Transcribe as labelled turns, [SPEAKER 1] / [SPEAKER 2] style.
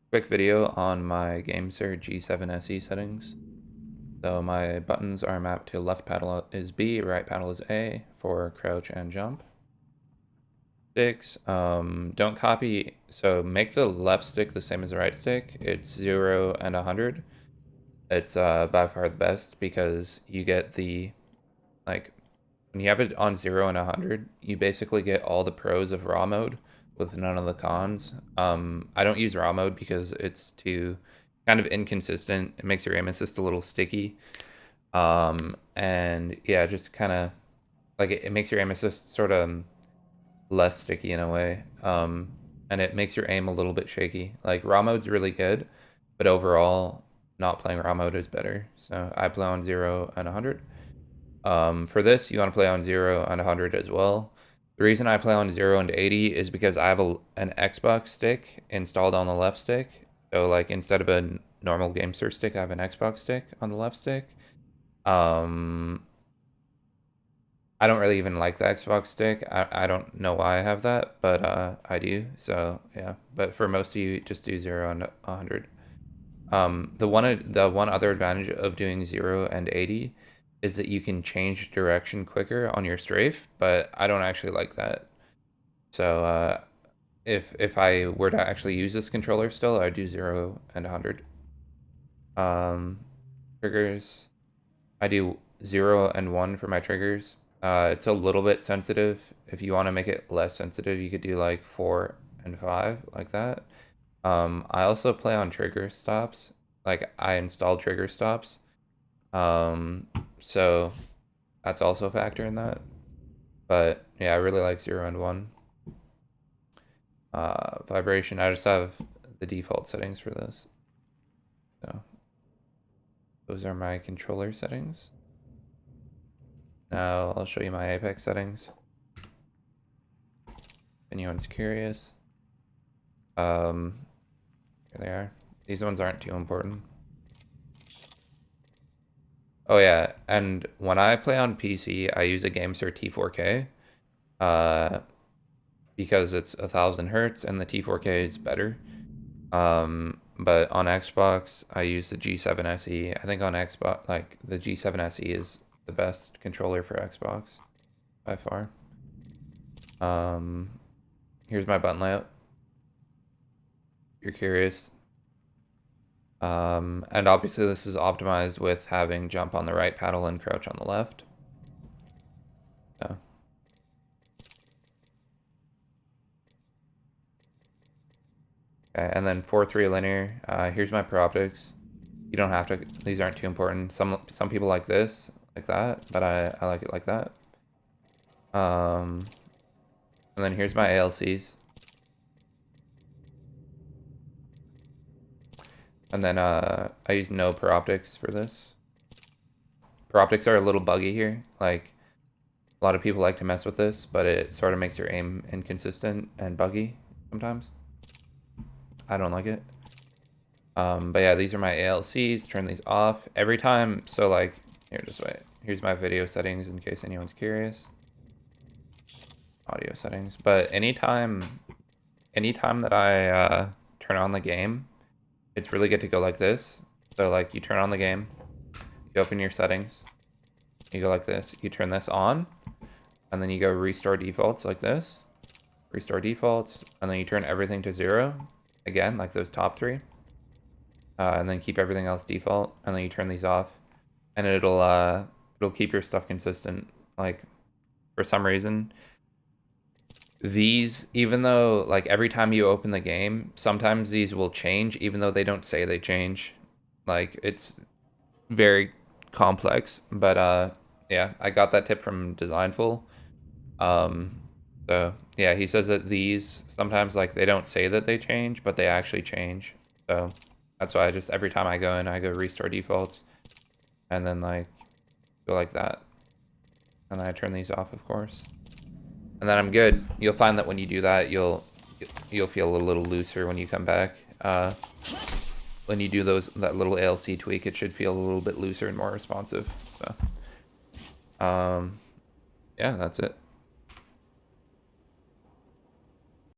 [SPEAKER 1] Quick video on my Gamesir G7SE settings. So my buttons are mapped to left paddle is B, right paddle is A for crouch and jump. Sticks, don't copy, so make the left stick the same as the right stick. It's 0 and 100. It's by far the best because you get the, like, when you have it on 0 and 100, you basically get all the pros of raw mode with none of the cons. I don't use raw mode because it's too kind of inconsistent. It makes your aim assist a little sticky. And yeah, just kind of like it makes your aim assist sort of less sticky in a way. And it makes your aim a little bit shaky. Like raw mode's really good, but overall, not playing raw mode is better. So I play on 0 and 100. For this, you want to play on 0 and 100 as well. The reason I play on 0 and 80 is because I have an Xbox stick installed on the left stick. So like instead of a normal Gamesir stick, I have an Xbox stick on the left stick. I don't really even like the Xbox stick. I don't know why I have that, but I do. So yeah, but for most of you, just do 0 and 100. The one other advantage of doing 0 and 80 is that you can change direction quicker on your strafe, but I don't actually like that. So if I were to actually use this controller still, I'd do 0 and 100. Triggers, I do 0 and 1 for my triggers. It's a little bit sensitive. If you want to make it less sensitive, you could do like 4 and 5, like that. I also play on trigger stops. Like I install trigger stops. So that's also a factor in that. But yeah, I really like 0 and 1. Vibration, I just have the default settings for this. So those are my controller settings. Now I'll show you my Apex settings. If anyone's curious. Here they are. These ones aren't too important. Oh yeah, and when I play on PC, I use a Gamesir T4K. Because it's 1000 hertz and the T4K is better. But on Xbox, I use the G7SE. I think on Xbox, like the G7SE is the best controller for Xbox by far. Here's my button layout. If you're curious. And obviously this is optimized with having jump on the right paddle and crouch on the left. So. Okay, and then 4-3 linear. Here's my pro optics. You don't have to, these aren't too important. Some people like this, like that, but I like it like that. And then here's my ALCs. And then I use no pro optics for this. Pro optics are a little buggy here. Like a lot of people like to mess with this, but it sort of makes your aim inconsistent and buggy sometimes. I don't like it. But yeah, these are my ALCs. Turn these off every time. So like, here, just wait. Here's my video settings in case anyone's curious. Audio settings. But anytime that I turn on the game, it's really good to go like this. So like, you turn on the game, you open your settings, you go like this. You turn this on, and then you go restore defaults like this. Restore defaults, and then you turn everything to 0. Again, like those top 3. And then keep everything else default, and then you turn these off, and it'll keep your stuff consistent. Like, for some reason, these, even though like every time you open the game, sometimes these will change, even though they don't say they change. Like, it's very complex, but yeah, I got that tip from Designful. So yeah, he says that these sometimes, like, they don't say that they change, but they actually change. So that's why I just, every time I go in, I go restore defaults, and then like go like that, and then I turn these off, of course, and then I'm good. You'll find that when you do that, you'll feel a little looser when you come back. When you do that little ALC tweak, it should feel a little bit looser and more responsive. So yeah, that's it.